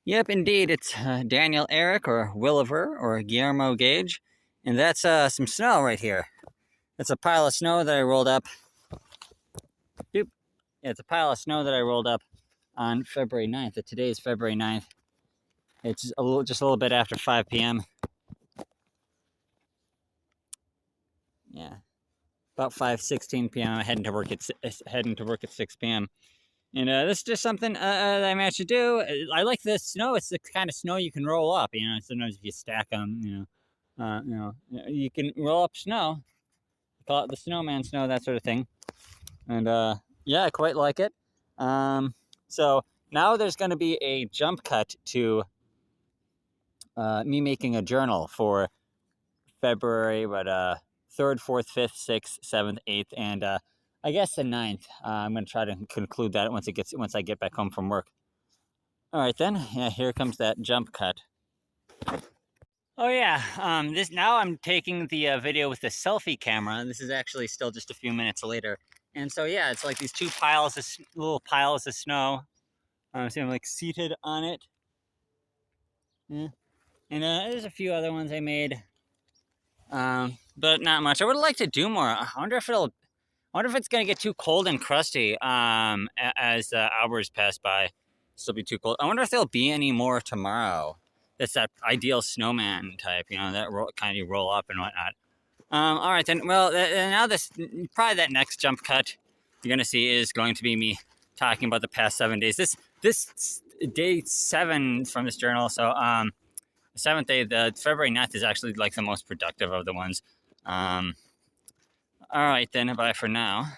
Yep, indeed. It's Daniel Eric or Williver or Guillermo Gage. And that's some snow right here. It's a pile of snow that I rolled up. Doop. Yeah, it's a pile of snow that I rolled up on February 9th. Today is February 9th. It's just a little bit after 5 p.m. Yeah, about 5:16 p.m. I'm heading to work at 6 p.m. And this is just something that I managed to do. I like this snow. It's the kind of snow you can roll up. You know, sometimes if you stack them, you can roll up snow. Call it the snowman snow, that sort of thing. And yeah, I quite like it. So now there's going to be a jump cut to me making a journal for February, but 3rd, 4th, 5th, 6th, 7th, 8th, and I guess the 9th. I'm going to try to conclude that once I get back home from work. All right then. Yeah, here comes that jump cut. Oh yeah. Now I'm taking the video with the selfie camera. This is actually still just a few minutes later. And so yeah, it's like these two little piles of snow. So I'm like seated on it. Yeah. And there's a few other ones I made. But not much. I would like to do more. I wonder if it's gonna get too cold and crusty as the hours pass by. Still be too cold. I wonder if there'll be any more tomorrow. That's that ideal snowman type, you know, that kind of roll up and whatnot. All right then. Well, now probably that next jump cut you're gonna see is going to be me talking about the past 7 days. This day 7 from this journal. So the 7th day, the February 9th is actually like the most productive of the ones. All right then. Bye for now.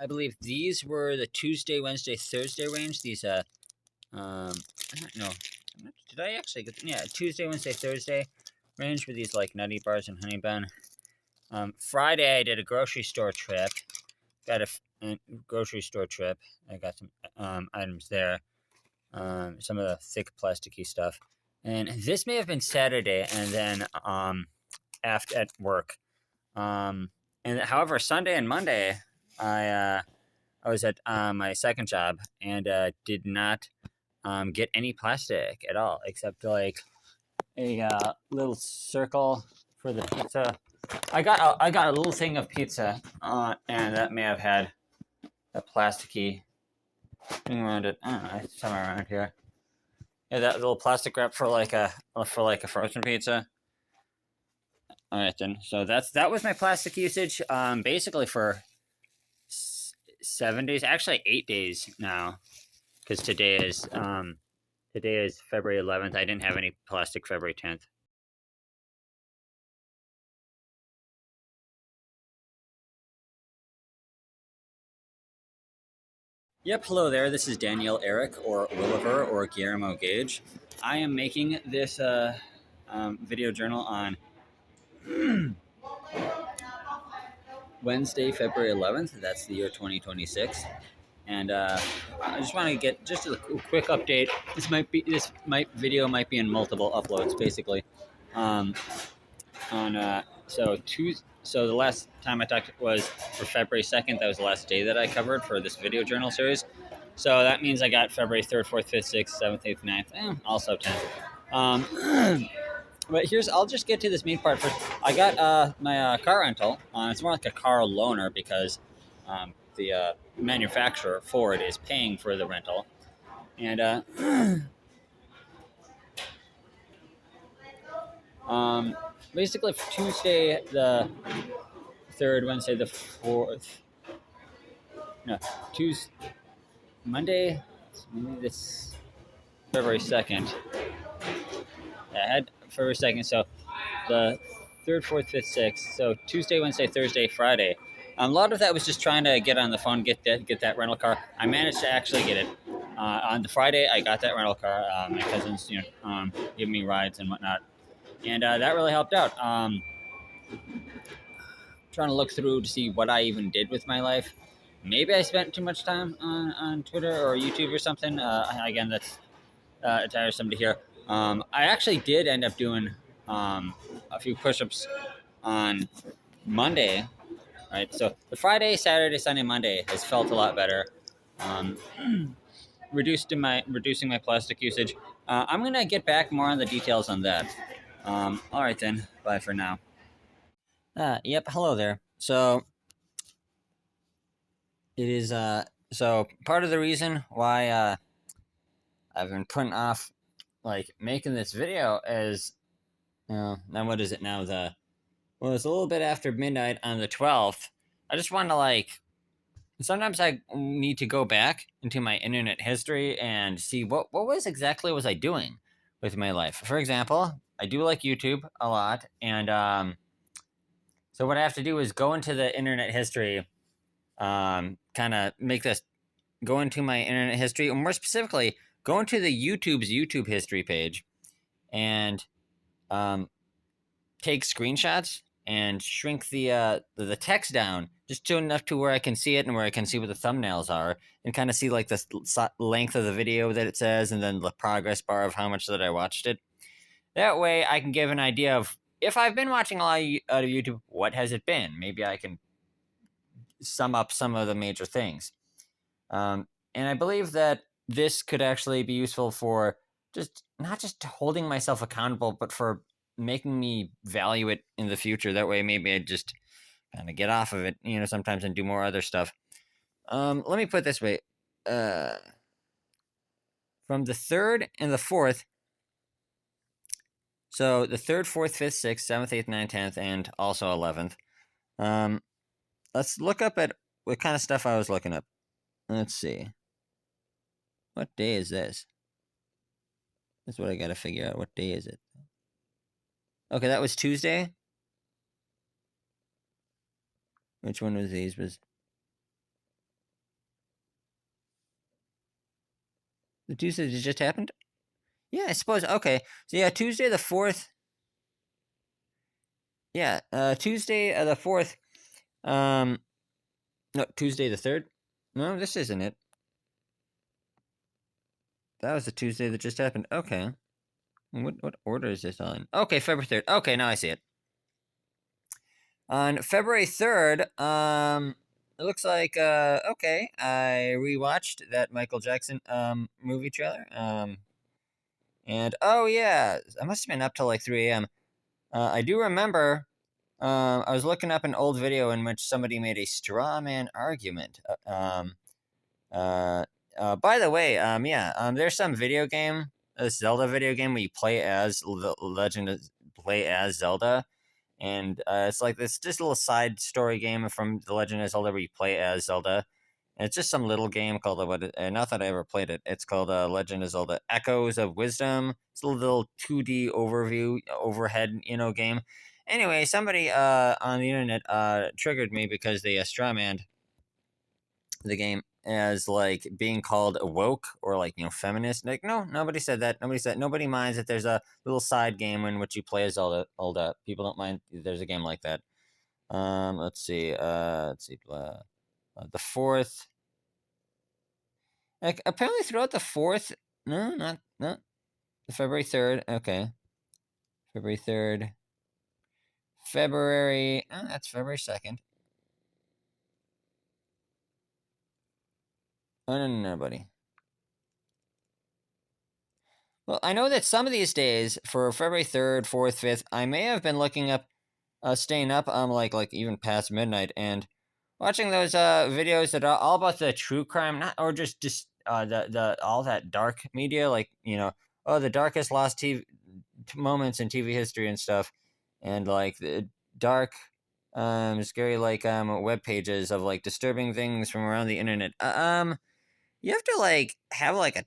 I believe these were the Tuesday, Wednesday, Thursday range. These I don't know. Did I actually get them? Yeah, Tuesday, Wednesday, Thursday range with these like nutty bars and honey bun. Friday I did a grocery store trip. Got a grocery store trip. I got some items there. Some of the thick plasticky stuff. And this may have been Saturday, and then after at work. And however, Sunday and Monday, I was at my second job and did not get any plastic at all, except like a little circle for the pizza. I got a little thing of pizza, and that may have had a plasticky thing around it. I don't know, it's somewhere around here. Yeah, that little plastic wrap for like a frozen pizza. All right then. So that was my plastic usage. Basically for 7 days, actually 8 days now, because today is February 11th. I didn't have any plastic February 10th. Yep, hello there. This is Daniel Eric or Williver or Guillermo Gage. I am making this video journal on Wednesday, February 11th. That's the year 2026. And I just want to get just a quick update. Video might be in multiple uploads, basically. So the last time I talked was for February 2nd. That was the last day that I covered for this video journal series. So that means I got February 3rd, 4th, 5th, 6th, 7th, 8th, 9th, also 10th. But I'll just get to this main part first. I got my car rental. It's more like a car loaner because the manufacturer, Ford, is paying for the rental. And basically for Tuesday the 3rd, Wednesday the 4th, Monday, maybe this February 2nd. I had February 2nd, so the 3rd, 4th, 5th, 6th. So Tuesday, Wednesday, Thursday, Friday. A lot of that was just trying to get on the phone, get that rental car. I managed to actually get it. On the Friday, I got that rental car. My cousins, give me rides and whatnot. And that really helped out. Trying to look through to see what I even did with my life. Maybe I spent too much time on Twitter or YouTube or something. Again, that's tiresome to hear. I actually did end up doing a few push-ups on Monday. Right, so the Friday, Saturday, Sunday, Monday has felt a lot better. Reducing my plastic usage. I'm gonna get back more on the details on that. All right then. Bye for now. Yep. Hello there. So it is. So part of the reason why I've been putting off like making this video is, now what is it now? Well, it's a little bit after midnight on the 12th. I just want to like. Sometimes I need to go back into my internet history and see what was I doing with my life. For example, I do like YouTube a lot, and so what I have to do is go into the internet history, kind of make this go into my internet history, or more specifically, go into the YouTube's YouTube history page, and um, take screenshots and shrink the text down just to enough to where I can see it and where I can see what the thumbnails are, and kind of see like the length of the video that it says, and then the progress bar of how much that I watched it. That way I can give an idea of, if I've been watching a lot out of YouTube, what has it been? Maybe I can sum up some of the major things. And I believe that this could actually be useful for just not just holding myself accountable, but for making me value it in the future. That way, maybe I just kind of get off of it, sometimes, and do more other stuff. Let me put it this way. From the 3rd and the 4th, so the 3rd, 4th, 5th, 6th, 7th, 8th, 9th, 10th, and also 11th. Let's look up at what kind of stuff I was looking up. Let's see. What day is this? That's what I gotta figure out. What day is it? Okay, that was Tuesday. Which one of these was? The Tuesday that just happened? Yeah, I suppose. Okay. So yeah, Tuesday the 4th. Yeah, Tuesday the 4th. No, Tuesday the 3rd. No, this isn't it. That was the Tuesday that just happened. Okay. What order is this on? Okay, February 3rd. Okay, now I see it. On February 3rd, it looks like, okay, I rewatched that Michael Jackson movie trailer. And oh yeah, I must have been up till like 3 a.m. I do remember, I was looking up an old video in which somebody made a straw man argument. By the way, there's some video game, a Zelda video game where you play as Zelda, and it's like this just little side story game from The Legend of Zelda where you play as Zelda. And it's just some little game called not that I ever played it. It's called Legend of Zelda: Echoes of Wisdom. It's a little 2D overhead game. Anyway, somebody on the internet triggered me because they strawmanned the game as like being called woke or like feminist. Like, no, nobody said that. Nobody minds that there's a little side game in which you play as Zelda. People don't mind there's a game like that. Let's see. The 4th. Like apparently throughout the 4th. No, not the February 3rd. Okay, February 3rd. February. Oh, that's February 2nd. Oh no, buddy. Well, I know that some of these days for February 3rd, 4th, 5th, I may have been looking up, staying up, like even past midnight and watching those videos that are all about the true crime, not or just the all that dark media, like the darkest lost TV moments in TV history and stuff, and like the dark, scary like web pages of like disturbing things from around the internet. You have to like have like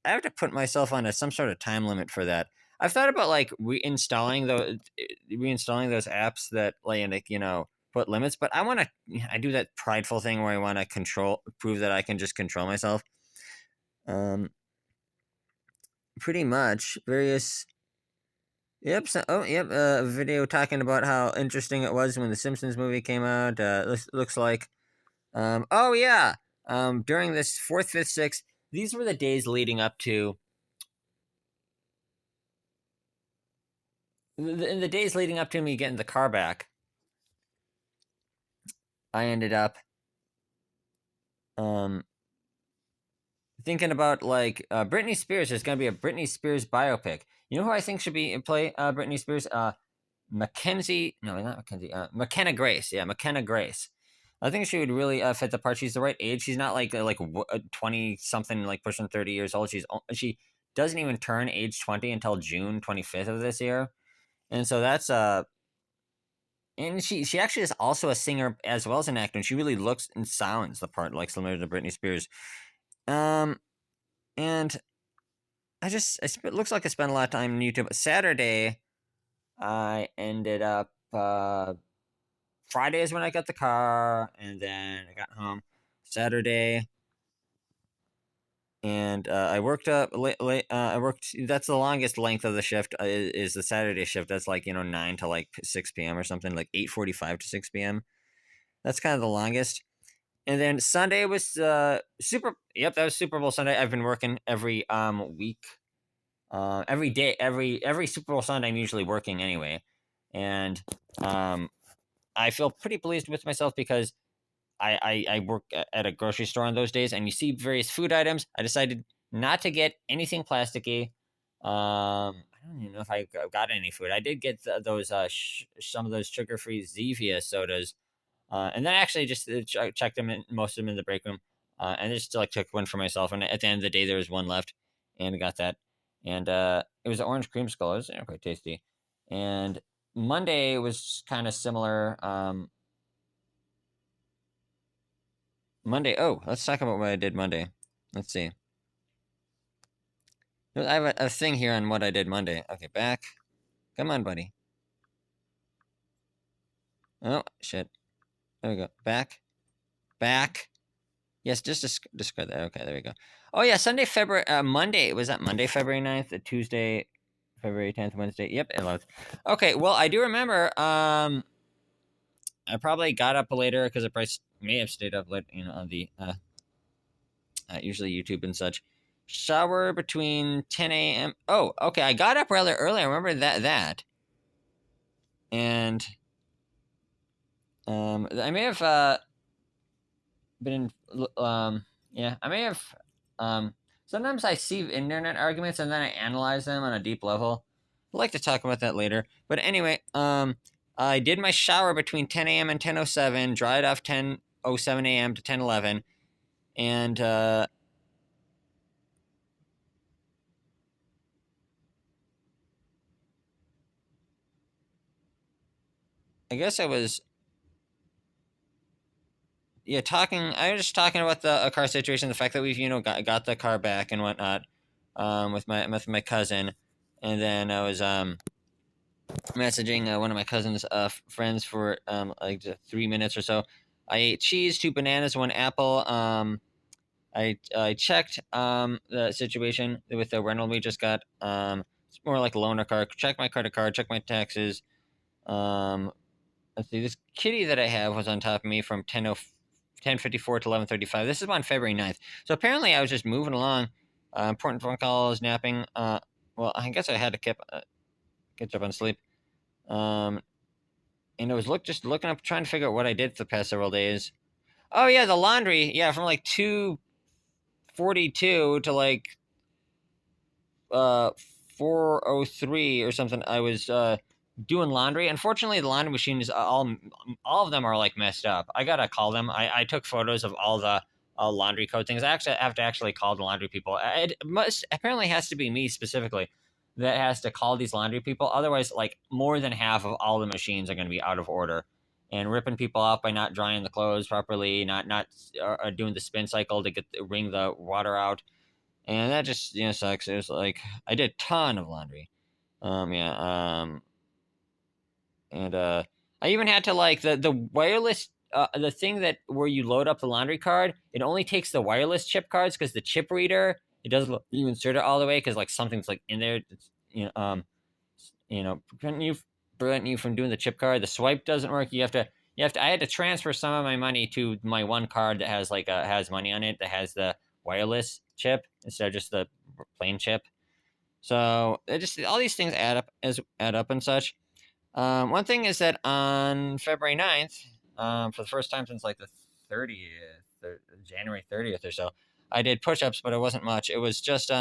I have to put myself on some sort of time limit for that. I've thought about like reinstalling those apps that put limits, but I do that prideful thing where I want to prove that I can just control myself. Pretty much various. Yep. A video talking about how interesting it was when the Simpsons movie came out. Looks like. Oh yeah. During this 4th, 5th, 6th. These were the days leading up to. In the days leading up to me getting the car back, I ended up thinking about like Britney Spears. There's gonna be a Britney Spears biopic. You know who I think should be play Britney Spears? Mackenzie, no, not Mackenzie. McKenna Grace. Yeah, McKenna Grace. I think she would really fit the part. She's the right age. She's not like 20 something, like pushing 30 years old. She doesn't even turn age 20 until June 25th of this year, and so that's and she actually is also a singer as well as an actor. And she really looks and sounds the part, like similar to Britney Spears. Um, and it looks like I spent a lot of time on YouTube. Saturday, I ended up Friday is when I got the car, and then I got home Saturday, and I worked up late. I worked. That's the longest length of the shift is the Saturday shift. That's like 9 to like 6 p.m. or something, like 8:45 to 6 p.m. That's kind of the longest. And then Sunday was Super. Yep, that was Super Bowl Sunday. I've been working every week, every day, every Super Bowl Sunday. I'm usually working anyway, and I feel pretty pleased with myself because I work at a grocery store on those days, and you see various food items. I decided not to get anything plasticky. I don't even know if I got any food. I did get those some of those sugar-free Zevia sodas, and then I actually just checked them, most of them in the break room, and just like took one for myself. And at the end of the day, there was one left, and I got that. And it was an orange creamsicle. It was quite tasty. And Monday was kind of similar. Monday. Oh, let's talk about what I did Monday. Let's see. I have a thing here on what I did Monday. Okay, back. Come on, buddy. Oh, shit. There we go. Back. Back. Yes, just discard that. Okay, there we go. Oh, yeah, Monday. Was that Monday, February 9th? Tuesday, February 10th, Wednesday? Yep, 11th. Okay, well, I do remember, I probably got up later because I probably may have stayed up late, on the, usually YouTube and such. Shower between 10 a.m. Oh, okay, I got up rather early. I remember that. And, I may have, been yeah, I may have sometimes I see internet arguments and then I analyze them on a deep level. I'd like to talk about that later. But anyway, I did my shower between 10 a.m. and 10:07, dried off 10:07 a.m. to 10:11, and I guess I was I was just talking about the car situation, the fact that we've got the car back and whatnot, with my cousin, and then I was messaging one of my cousin's friends for like 3 minutes or so. I ate cheese, 2 bananas, 1 apple. I checked the situation with the rental we just got. It's more like a loaner car. Check my credit card, check my taxes. Let's see. This kitty that I have was on top of me from 10:54 to 11:35. This is on February 9th. So apparently I was just moving along. Important phone calls, napping. Well, I guess I had to catch up on sleep. And it was just looking up, trying to figure out what I did for the past several days. Oh yeah, the laundry. Yeah, from like 2:42 to like 4:03 or something. I was doing laundry. Unfortunately, the laundry machine is all of them are like messed up. I gotta call them. I took photos of all the laundry code things. I actually have to call the laundry people. It apparently has to be me specifically that has to call these laundry people. Otherwise, like more than half of all the machines are going to be out of order and ripping people off by not drying the clothes properly, not doing the spin cycle to wring the water out, and that just sucks. It was like I did a ton of laundry. And I even had to like the wireless the thing that where you load up the laundry card. It only takes the wireless chip cards because the chip reader it doesn't you insert it all the way because like something's like in there. It's, prevent you from doing the chip card. The swipe doesn't work. You have to. I had to transfer some of my money to my one card that has has money on it that has the wireless chip instead of just the plain chip. So it just all these things add up and such. One thing is that on February 9th, for the first time since like the 30th, January 30th or so, I did push-ups, but it wasn't much. It was just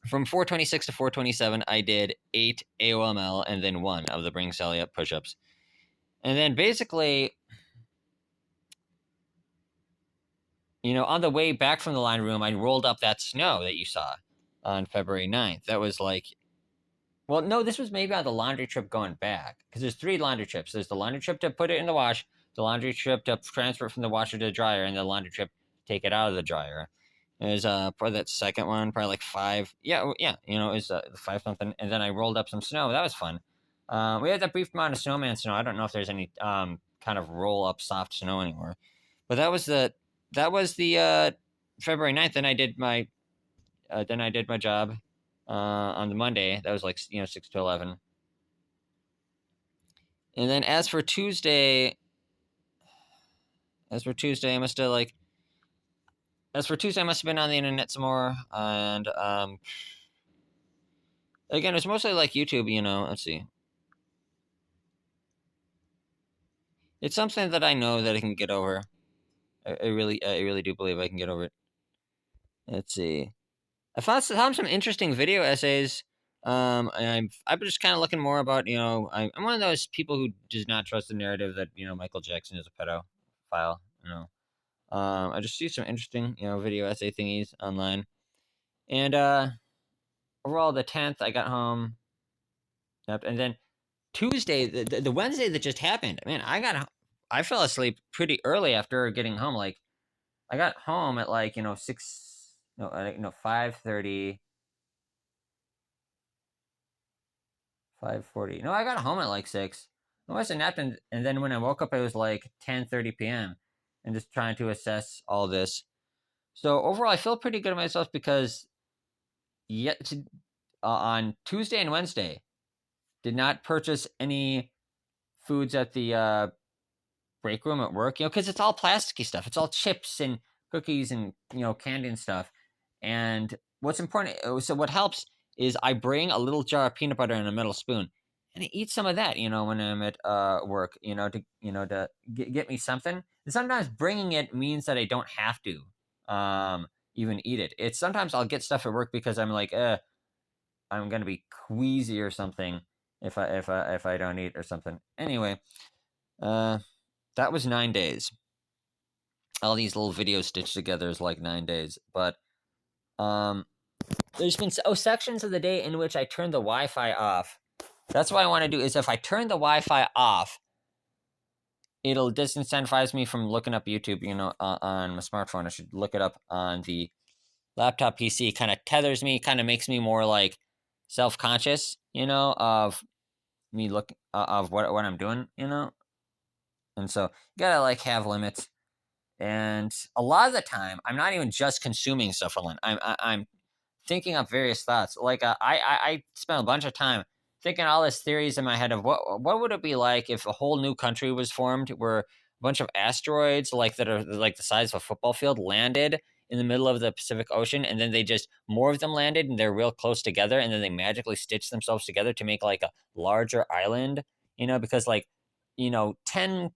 from 426 to 427, I did 8 AOML and then 1 of the Bring Sally Up push-ups. And then basically, on the way back from the laundry room, I rolled up that snow that you saw on February 9th. That was like, well, no, this was maybe on the laundry trip going back, because there's 3 laundry trips. There's the laundry trip to put it in the wash, the laundry trip to transfer it from the washer to the dryer, and the laundry trip to take it out of the dryer. It was probably that second one, probably like 5. Yeah, it was 5 something. And then I rolled up some snow. That was fun. We had that brief amount of snowman snow. I don't know if there's any kind of roll up soft snow anymore. But that was the February 9th. Then I did my job on the Monday. That was like 6 to 11. And then as for Tuesday, I must have been on the internet some more, and again, it's mostly like YouTube. Let's see. It's something that I know that I can get over. I really do believe I can get over it. Let's see. I found some interesting video essays. And I've just kind of looking more about, I'm one of those people who does not trust the narrative that, Michael Jackson is a pedophile, I just see some interesting, video essay thingies online. And overall, the 10th, I got home. Yep, and then Tuesday, the Wednesday that just happened, man, I fell asleep pretty early after getting home. Like, I got home at 5:30. 5:40. No, I got home at 6. I must have napped, and then when I woke up, it was 10:30 p.m. and just trying to assess all this. So overall, I feel pretty good about myself because on Tuesday and Wednesday, did not purchase any foods at the break room at work, because it's all plasticky stuff. It's all chips and cookies and, candy and stuff. And what's important, so what helps is I bring a little jar of peanut butter and a metal spoon, and I eat some of that, when I'm at work, to get me something. And sometimes bringing it means that I don't have to even eat it. It's sometimes I'll get stuff at work because I'm like, I'm gonna be queasy or something if I don't eat or something. Anyway, that was 9 days. All these little videos stitched together is 9 days, but there's been sections of the day in which I turn the Wi-Fi off. That's what I want to do. Is if I turn the Wi-Fi off, it'll disincentivize me from looking up YouTube. On my smartphone, I should look it up on the laptop PC. Kind of tethers me, kind of makes me more self-conscious, of me of what I'm doing, and so you gotta have limits. And a lot of the time, I'm not even just consuming stuff online. I'm thinking up various thoughts. I spent a bunch of time thinking all these theories in my head of what would it be like if a whole new country was formed, where a bunch of asteroids that are the size of a football field landed in the middle of the Pacific Ocean, and then more of them landed and they're real close together, and then they magically stitch themselves together to make a larger island, because 10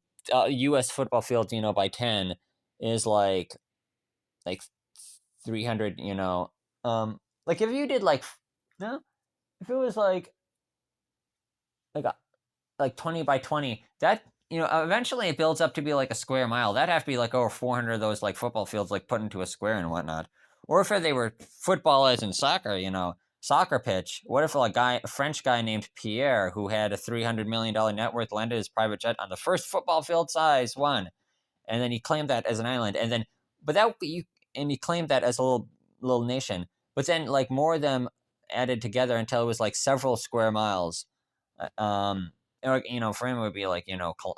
U.S. football fields, by 10 is 300, if you did no, if it was like 20 by 20, that, eventually it builds up to be a square mile. That'd have to be over 400 of those football fields put into a square and whatnot. Or if they were football as in soccer, soccer pitch. What if a French guy named Pierre, who had a $300 million net worth, landed his private jet on the first football field size one, and then he claimed that as an island, and then he claimed that as a little nation, but then more of them added together until it was several square miles. For him it would be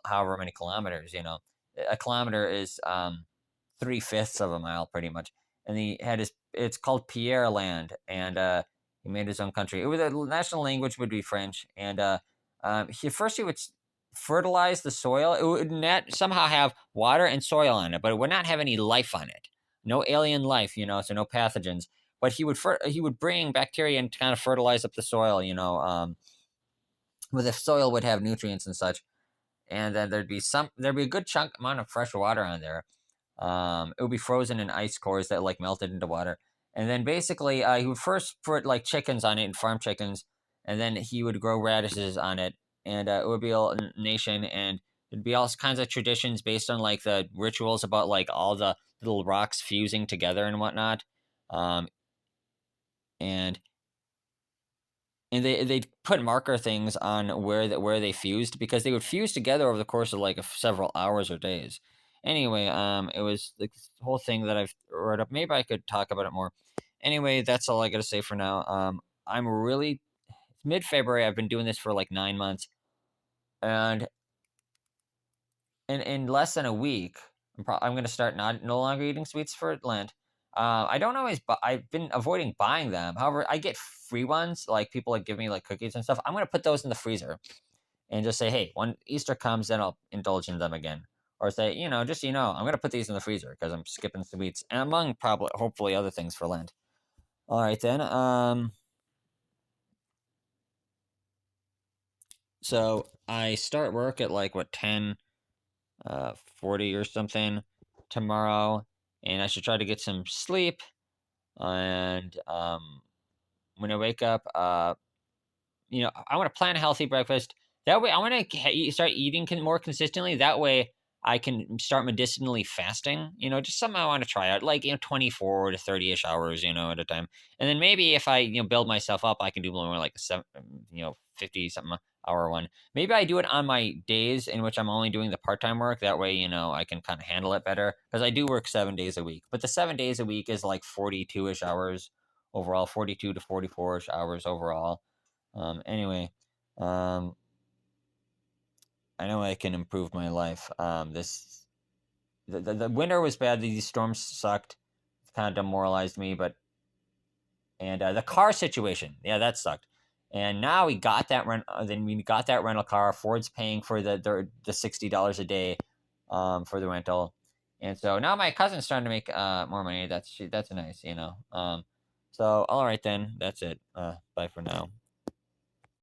however many kilometers. A kilometer is 3/5 of a mile, pretty much. And it's called Pierreland, and he made his own country. The national language would be French, and he would fertilize the soil. It would not somehow have water and soil on it, but it would not have any life on it. No alien life, so no pathogens. But he would bring bacteria and kind of fertilize up the soil, where the soil would have nutrients and such. And then there'd be a good chunk amount of fresh water on there. It would be frozen in ice cores that like melted into water. And then basically, he would first put like chickens on it and farm chickens, and then he would grow radishes on it, and it would be a nation, and there'd be all kinds of traditions based on like the rituals about like all the little rocks fusing together and whatnot. Um, and they'd put marker things on where they fused, because they would fuse together over the course of like several hours or days. Anyway, it was like this whole thing that I've wrote up. Maybe I could talk about it more. Anyway, that's all I got to say for now. I'm really it's mid-February. I've been doing this for like 9 months, and in less than a week, I'm going to start no longer eating sweets for Lent. I don't always. I've been avoiding buying them. However, I get free ones. Like people like give me like cookies and stuff. I'm going to put those in the freezer and just say, hey, when Easter comes, then I'll indulge in them again. Or say, just I'm going to put these in the freezer because I'm skipping sweets, and among probably hopefully other things for Lent. All right then. So I start work at like what 10:40 or something tomorrow, and I should try to get some sleep. And when I wake up, I want to plan a healthy breakfast. That way, I want to start eating more consistently. That way, I can start medicinally fasting. Just something I want to try out, like 24 to 30ish hours, at a time. And then maybe if I build myself up, I can do more like a 50 something hour one. Maybe I do it on my days in which I'm only doing the part-time work. That way, I can kind of handle it better, because I do work 7 days a week. But the 7 days a week is like 42ish hours overall, 42 to 44ish hours overall. Anyway, I know I can improve my life. The winter was bad. These storms sucked. It kind of demoralized me, and the car situation, yeah, that sucked. And now we got that then we got that rental car. Ford's paying for the $60 a day, for the rental, and so now my cousin's starting to make more money. That's nice. So all right then, that's it. Bye for now.